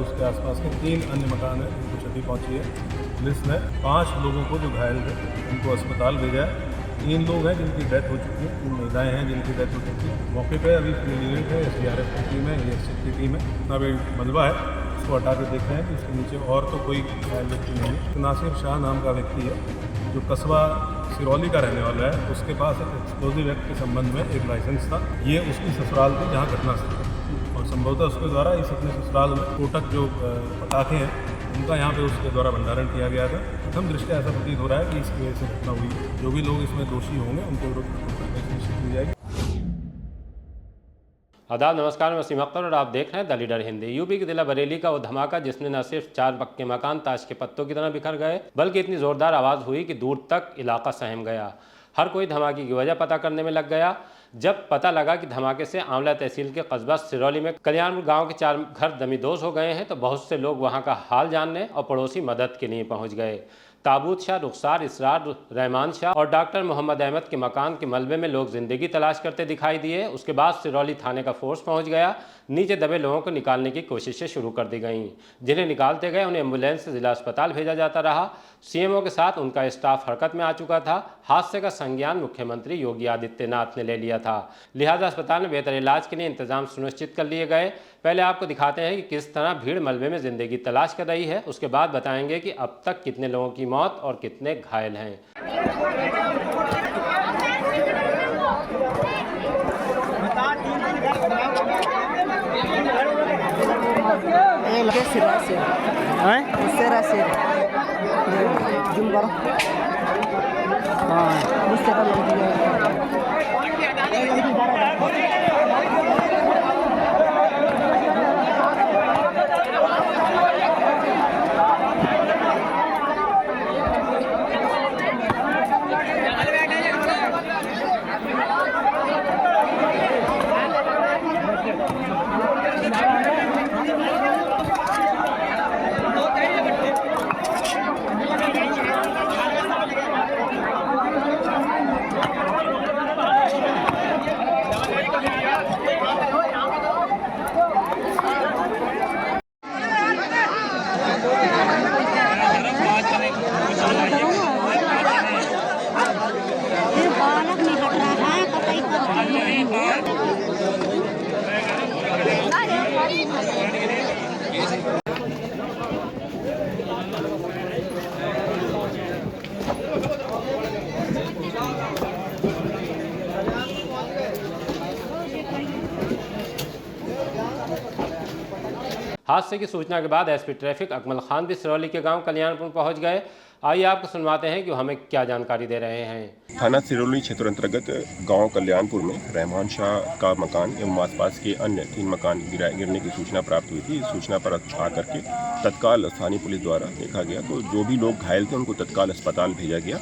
उसके आसपास के 3 अन्य मकान हैं जिनको क्षति पहुंची है। पुलिस ने 5 लोगों को जो घायल थे उनको अस्पताल भेजा है। 3 लोग हैं जिनकी डेथ हो चुकी है, 3 महिलाएं हैं जिनकी डेथ हो चुकी है। मौके पे अभी यूनिट है, SDRF की टीम है, ASF की टीम है। अभी मलबा है, उसको हटा के देख रहे हैं कि उसके नीचे और तो कोई घायल व्यक्ति नहीं है। नासिर शाह नाम का व्यक्ति है जो कस्बा सिरौली का रहने वाला है। उसके पास एक एक्सप्लोजिव एक्ट के संबंध में एक लाइसेंस था। ये उसकी ससुराल थी जहाँ घटनास्थल, और संभवतः उसके द्वारा इस अपने ससुराल में कोटक जो पटाखे हैं उनका यहाँ पे उसके द्वारा भंडारण किया गया था। प्रथम दृष्टया ऐसा प्रतीत हो रहा है कि इसकी वजह से घटना हुई। जो भी लोग इसमें दोषी होंगे उनको विरुद्ध निश्चित की जाएगी। आदाब, नमस्कार, मैं वसीम अख्तर और आप देख रहे हैं द लीडर हिंदी। यूपी के जिला बरेली का वो धमाका जिसने न सिर्फ 4 पक्के मकान ताश के पत्तों की तरह बिखर गए, बल्कि इतनी जोरदार आवाज़ हुई कि दूर तक इलाका सहम गया। हर कोई धमाके की वजह पता करने में लग गया। जब पता लगा कि धमाके से आंवला तहसील के कस्बा सिरौली में कल्याणपुर गांव के 4 घर दमीदोज हो गए हैं, तो बहुत से लोग वहां का हाल जानने और पड़ोसी मदद के लिए पहुंच गए। ताबूत शाह, रुखसार, इसरार, रहमान शाह और डॉक्टर मोहम्मद अहमद के मकान के मलबे में लोग जिंदगी तलाश करते दिखाई दिए। उसके बाद सिरौली थाने का फोर्स पहुंच गया। नीचे दबे लोगों को निकालने की कोशिशें शुरू कर दी गईं। जिन्हें निकालते गए उन्हें एम्बुलेंस से जिला अस्पताल भेजा जाता रहा। CMO के साथ उनका स्टाफ हरकत में आ चुका था। हादसे का संज्ञान मुख्यमंत्री योगी आदित्यनाथ ने ले लिया था। लिहाजा अस्पताल में बेहतर इलाज के लिए इंतजाम सुनिश्चित कर लिए गए। पहले आपको दिखाते हैं कि किस तरह भीड़ मलबे में जिंदगी तलाश कर रही है। उसके बाद बताएंगे कि अब तक कितने लोगों की मौत और कितने घायल हैं। हादसे की सूचना के बाद SP ट्रैफिक अकमल खान भी सिरौली के गांव कल्याणपुर पहुंच गए। आइए आपको सुनवाते हैं कि हमें क्या जानकारी दे रहे हैं। थाना सिरौली क्षेत्र अंतर्गत गांव कल्याणपुर में रहमान शाह का मकान एवं आसपास के अन्य 3 मकान गिरने की सूचना प्राप्त हुई थी। इस सूचना पर आकर के तत्काल स्थानीय पुलिस द्वारा देखा गया तो जो भी लोग घायल थे उनको तत्काल अस्पताल भेजा गया।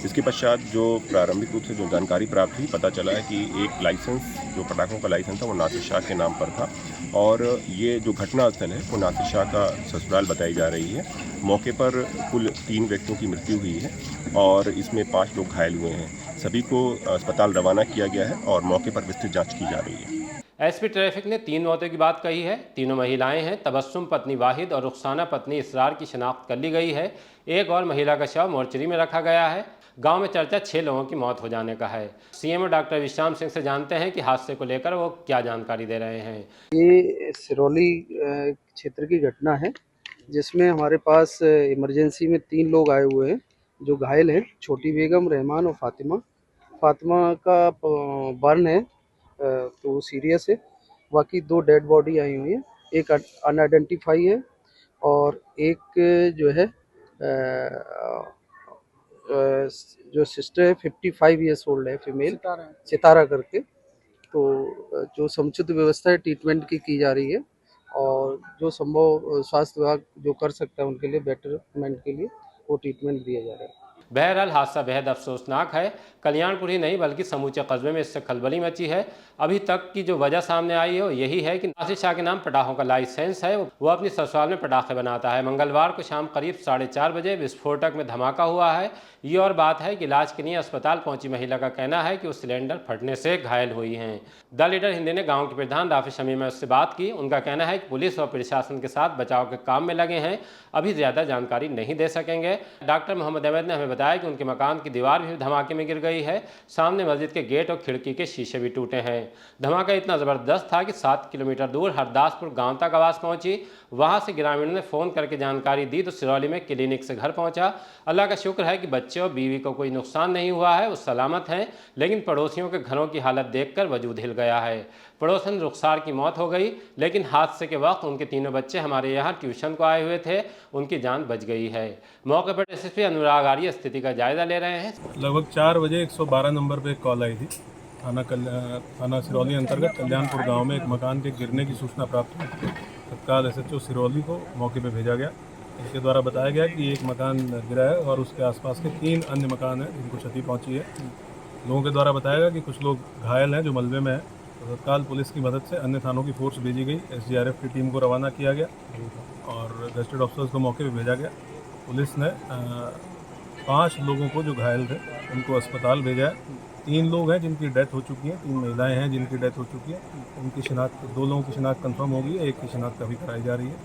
इसके पश्चात जो प्रारंभिक रूप से जो जानकारी प्राप्त हुई, पता चला है कि एक लाइसेंस, जो पटाखों का लाइसेंस था, वो नासिर शाह के नाम पर था और ये जो घटनास्थल है वो नासिर शाह का ससुराल बताई जा रही है। मौके पर कुल 3 व्यक्तियों की मृत्यु हुई है और इसमें 5 लोग घायल हुए हैं। सभी को अस्पताल रवाना किया गया है और मौके पर विस्तृत जाँच की जा रही है। SP ट्रैफिक ने 3 मौतों की बात कही है। तीनों महिलाएं हैं। तबस्सुम पत्नी वाहिद और रुखसाना पत्नी इसरार की शिनाख्त कर ली गई है। एक और महिला का शव मोर्चरी में रखा गया है। गांव में चर्चा 6 लोगों की मौत हो जाने का है। CMO डॉक्टर विश्राम सिंह से जानते हैं कि हादसे को लेकर वो क्या जानकारी दे रहे हैं। ये सिरौली क्षेत्र की घटना है जिसमें हमारे पास इमरजेंसी में 3 लोग आए हुए हैं जो घायल हैं। छोटी बेगम, रहमान और फातिमा का बर्न है तो सीरियस है। बाकी 2 डेड बॉडी आई हुई है। एक अनआइडेंटिफाई है और एक जो है जो सिस्टर है 55 ईयर्स ओल्ड है, फीमेल, सितारा करके। तो जो समुचित व्यवस्था है ट्रीटमेंट की जा रही है और जो संभव स्वास्थ्य विभाग जो कर सकता है उनके लिए बेटरमेंट के लिए वो ट्रीटमेंट दिया जा रहा है। बहरहाल हादसा बेहद अफसोसनाक है। कल्याणपुर ही नहीं बल्कि समूचे कस्बे में इससे खलबली मची है। अभी तक की जो वजह सामने आई है वो यही है कि नासिर शाह के नाम पटाखों का लाइसेंस है, वो अपनी ससुराल में पटाखे बनाता है। मंगलवार को शाम करीब 4:30 बजे विस्फोटक में धमाका हुआ है। ये और बात है कि इलाज के लिए अस्पताल पहुंची महिला का कहना है कि उस सिलेंडर फटने से घायल हुई हैं। द लीडर हिंदी ने गांव के प्रधान राफी शमी में उससे बात की। उनका कहना है कि पुलिस और प्रशासन के साथ बचाव के काम में लगे हैं, अभी ज़्यादा जानकारी नहीं दे सकेंगे। डॉक्टर मोहम्मद अवैध ने हमें बताया कि उनके मकान की दीवार भी धमाके में गिर गई है। सामने मस्जिद के गेट और खिड़की के शीशे भी टूटे हैं। धमाका इतना ज़बरदस्त था कि 7 किलोमीटर दूर हरदासपुर गांव तक आवाज़ पहुंची। वहां से ग्रामीणों ने फ़ोन करके जानकारी दी तो सिरौली में क्लिनिक से घर पहुंचा। अल्लाह का शुक्र है कि बच्चे और बीवी को कोई नुकसान नहीं हुआ है, वो सलामत हैं, लेकिन पड़ोसियों के घरों की हालत देखकर वजूद हिल गया है। पड़ोसन रुखसार की मौत हो गई, लेकिन हादसे के वक्त उनके तीनों बच्चे हमारे यहाँ ट्यूशन को आए हुए थे, उनकी जान बच गई है। मौके पर एसएसपी अनुराग आर्य स्थिति का जायजा ले रहे हैं। लगभग 4 बजे 112 नंबर पे एक कॉल आई थी। थाना सिरौली अंतर्गत कल्याणपुर गांव में एक मकान के गिरने की सूचना प्राप्त हुई। तत्काल एसएचओ सिरौली को मौके पे भेजा गया। इसके द्वारा बताया गया कि एक मकान गिरा है और उसके आसपास के 3 अन्य मकान हैं जिनको क्षति पहुंची है। लोगों के द्वारा बताया गया कि कुछ लोग घायल हैं जो मलबे में है। तो तत्काल पुलिस की मदद से अन्य थानों की फोर्स भेजी गई। एसडीआरएफ की टीम को रवाना किया गया और गजेटेड ऑफिसर्स को मौके पर भेजा गया। पुलिस ने 5 लोगों को जो घायल थे उनको अस्पताल भेजा है। 3 लोग हैं जिनकी डेथ हो चुकी है, 3 महिलाएं हैं जिनकी डेथ हो चुकी है। उनकी शिनाख्त 2 लोगों की शिनाख्त कंफर्म हो गई है, एक की शिनाख्त अभी कराई जा रही है।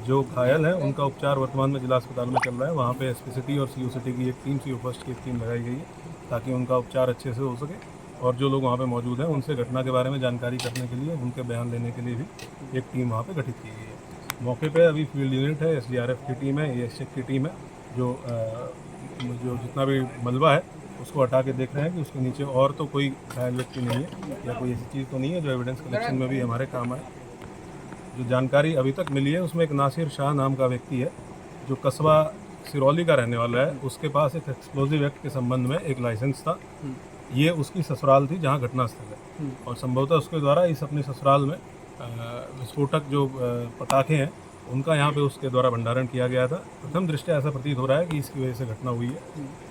जो घायल हैं उनका उपचार वर्तमान में जिला अस्पताल में चल रहा है। वहाँ पे एसपी सिटी और सीओ सिटी की एक टीम, सीओ फर्स्ट की एक टीम लगाई गई है ताकि उनका उपचार अच्छे से हो सके। और जो लोग वहाँ पे मौजूद हैं उनसे घटना के बारे में जानकारी करने के लिए, उनके बयान लेने के लिए भी एक टीम वहाँ पे गठित की गई है। मौके पे अभी फील्ड यूनिट है, एसडीआरएफ की टीम है, एएसएफ की टीम है, जो जितना भी मलबा है उसको हटा के देख रहे हैं कि उसके नीचे और तो कोई घायल व्यक्ति नहीं है या कोई ऐसी चीज़ तो नहीं है जो एविडेंस कलेक्शन में भी हमारे काम आए। जो जानकारी अभी तक मिली है उसमें एक नासिर शाह नाम का व्यक्ति है जो कस्बा सिरौली का रहने वाला है। उसके पास एक एक्सप्लोजिव एक्ट के संबंध में एक लाइसेंस था। ये उसकी ससुराल थी जहाँ घटनास्थल है और संभवतः उसके द्वारा इस अपने ससुराल में विस्फोटक जो पटाखे हैं उनका यहाँ पे उसके द्वारा भंडारण किया गया था। प्रथम दृष्टया ऐसा प्रतीत हो रहा है कि इसकी वजह से घटना हुई है।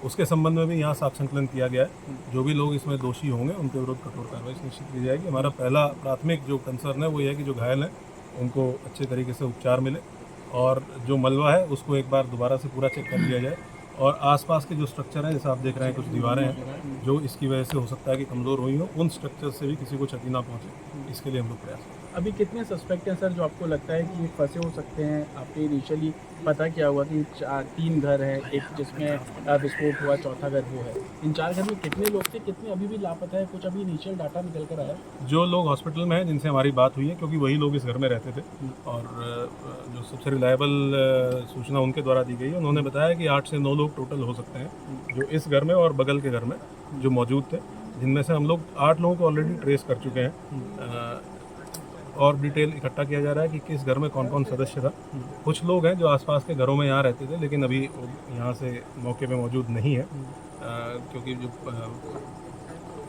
उसके संबंध में भी यहाँ साक्ष्य संकलन किया गया है। जो भी लोग इसमें दोषी होंगे उनके विरुद्ध कठोर कार्रवाई सुनिश्चित की जाएगी। हमारा पहला प्राथमिक जो कंसर्न है वो ये है कि जो घायल हैं उनको अच्छे तरीके से उपचार मिले और जो मलबा है उसको एक बार दोबारा से पूरा चेक कर लिया जाए। और आसपास के जो स्ट्रक्चर हैं, जैसे आप देख रहे हैं कुछ दीवारें हैं जो इसकी वजह से हो सकता है कि कमज़ोर हुई हो, उन स्ट्रक्चर से भी किसी को क्षति ना पहुँचे, इसके लिए हम लोग प्रयास करें। अभी कितने सस्पेक्ट हैं सर जो आपको लगता है कि फंसे हो सकते हैं? आपने इनिशियली पता किया हुआ कि 3 घर हैं, एक जिसमें विस्फोट हुआ, चौथा घर वो है। इन 4 घर में कितने लोग थे, कितने अभी भी लापता है? कुछ अभी इनिशियल डाटा निकल कर आया? जो लोग हॉस्पिटल में हैं जिनसे हमारी बात हुई है, क्योंकि वही लोग इस घर में रहते थे और जो सबसे रिलायबल सूचना उनके द्वारा दी गई है, उन्होंने बताया कि 8 से 9 लोग टोटल हो सकते हैं जो इस घर में और बगल के घर में जो मौजूद थे, जिनमें से हम लोग 8 लोगों को ऑलरेडी ट्रेस कर चुके हैं और डिटेल इकट्ठा किया जा रहा है कि किस घर में कौन कौन सदस्य था। कुछ लोग हैं जो आसपास के घरों में यहाँ रहते थे लेकिन अभी यहाँ से मौके पे मौजूद नहीं है क्योंकि जो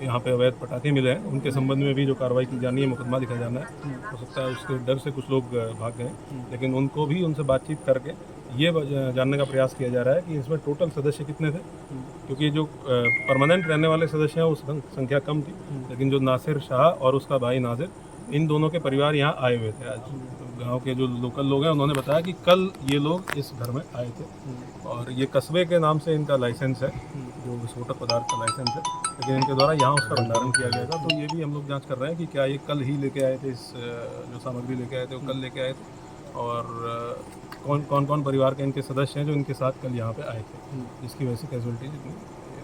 यहाँ पे अवैध पटाखे मिले हैं उनके संबंध में भी जो कार्रवाई की जानी है, मुकदमा लिखा जाना है। हो सकता है उसके डर से कुछ लोग भाग गए, लेकिन उनको भी उनसे बातचीत करके ये जानने का प्रयास किया जा रहा है कि इसमें टोटल सदस्य कितने थे, क्योंकि जो परमानेंट रहने वाले सदस्य हैं उस संख्या कम थी, लेकिन जो नासिर शाह और उसका भाई नाजिर, इन दोनों के परिवार यहाँ आए हुए थे। आज गांव के जो लोकल लोग हैं उन्होंने बताया कि कल ये लोग इस घर में आए थे और ये कस्बे के नाम से इनका लाइसेंस है, जो विस्फोटक पदार्थ का लाइसेंस है, लेकिन इनके द्वारा यहाँ उसका भंडारण किया गया था। तो ये भी हम लोग जांच कर रहे हैं कि क्या ये कल ही लेके आए थे, इस जो सामग्री लेके आए थे वो कल लेके आए थे और कौन कौन परिवार के इनके सदस्य हैं जो इनके साथ कल यहाँ पे आए थे, जिसकी वजह से कैजुअलिटी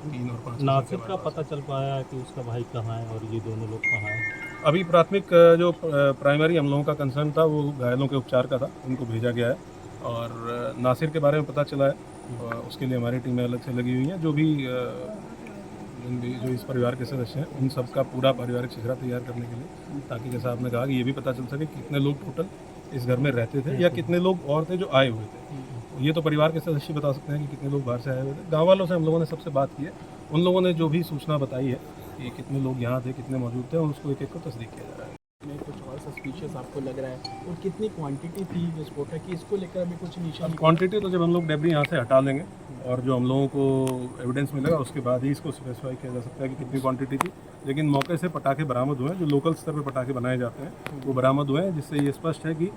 3 और 5 नासिर का पता चल पाया कि उसका भाई कहाँ है और ये दोनों लोग कहाँ हैं? अभी प्राथमिक जो प्राइमरी हम लोगों का कंसर्न था वो घायलों के उपचार का था, उनको भेजा गया है और नासिर के बारे में पता चला है। उसके लिए हमारी टीमें अलग से लगी हुई हैं। जो इस परिवार के सदस्य हैं उन सबका पूरा पारिवारिक चेहरा तैयार करने के लिए, ताकि जैसा आपने कहा कि ये भी पता चल सके कितने लोग टोटल इस घर में रहते थे या कितने लोग और थे जो आए हुए थे। ये तो परिवार के सदस्य बता सकते हैं कि कितने लोग बाहर से आए हुए थे। गाँव वालों से हम लोगों ने सबसे बात की है, उन लोगों ने जो भी सूचना बताई है कि कितने लोग यहाँ थे, कितने मौजूद थे, और उसको एक-एक को तस्दीक किया जा रहा है। में कुछ और सस्पिशियस आपको लग रहा है और कितनी क्वांटिटी थी विस्फोटक की, इसको लेकर अभी कुछ निशान? क्वांटिटी तो जब हम लोग डेब्री यहाँ से हटा लेंगे और जो हम लोगों को एविडेंस मिलेगा उसके बाद ही इसको स्पेसिफाई किया जा सकता है कि कितनी क्वांटिटी थी। लेकिन मौके से पटाखे बरामद हुए हैं, जो लोकल स्तर पर पटाखे बनाए जाते हैं वो बरामद हुए हैं, जिससे ये स्पष्ट है कि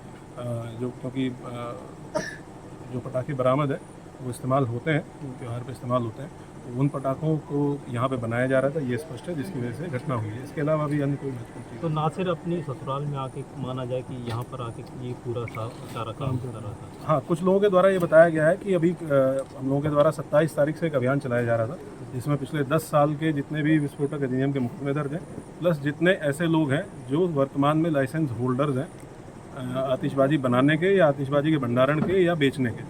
जो पटाखे बरामद है वो इस्तेमाल होते हैं, त्यौहार पे इस्तेमाल होते हैं, तो उन पटाखों को यहाँ पे बनाया जा रहा था, ये स्पष्ट है, जिसकी वजह से घटना हुई है। इसके अलावा भी अन्य कोई महत्वपूर्ण चीज़ तो नासिर अपनी ससुराल में आके माना जाए कि यहाँ पर आके ये पूरा सारा काम कर रहा था। हाँ, कुछ लोगों के द्वारा ये बताया गया है कि अभी हम लोगों के द्वारा 27 तारीख से एक अभियान चलाया जा रहा था, जिसमें पिछले 10 साल के जितने भी विस्फोटक अधिनियम के मुकदमे दर्ज हैं, प्लस जितने ऐसे लोग हैं जो वर्तमान में लाइसेंस होल्डर्स हैं आतिशबाजी बनाने के या आतिशबाजी के भंडारण के या बेचने के,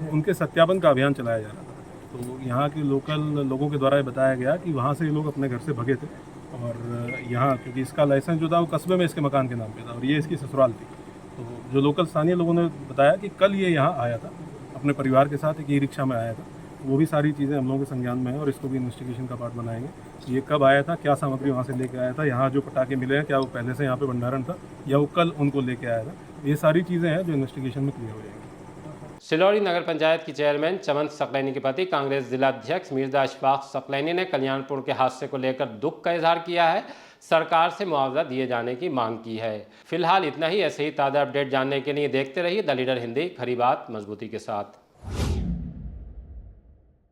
उनके सत्यापन का अभियान चलाया जा रहा था। तो यहाँ के लोकल लोगों के द्वारा ये बताया गया कि वहाँ से ये लोग अपने घर से भगे थे और यहाँ क्योंकि इसका लाइसेंस जो था वो कस्बे में इसके मकान के नाम पे था और ये इसकी ससुराल थी। तो जो लोकल स्थानीय लोगों ने बताया कि कल ये यहाँ आया था अपने परिवार के साथ, एक ई रिक्शा में आया था। वो भी सारी चीज़ें हम लोगों के संज्ञान में है और इसको भी इन्वेस्टिगेशन का पार्ट बनाएंगे। ये कब आया था, क्या सामग्री वहाँ से लेके आया था, यहाँ जो पटाखे मिले हैं क्या वो पहले से यहाँ पे भंडारण था या वो कल उनको लेके आया था, ये सारी चीज़ें हैं जो इन्वेस्टिगेशन में क्लियर हो जाएंगी। सिलौड़ी नगर पंचायत की चेयरमैन चमन सकलैनी के पति कांग्रेस जिलाध्यक्ष मिर्जा अशफाक सकलैनी ने कल्याणपुर के हादसे को लेकर दुख का इजहार किया है, सरकार से मुआवजा दिए जाने की मांग की है। फिलहाल इतना ही। ऐसे ही ताज़ा अपडेट जानने के लिए देखते रहिए द लीडर हिंदी, खरी बात मजबूती के साथ।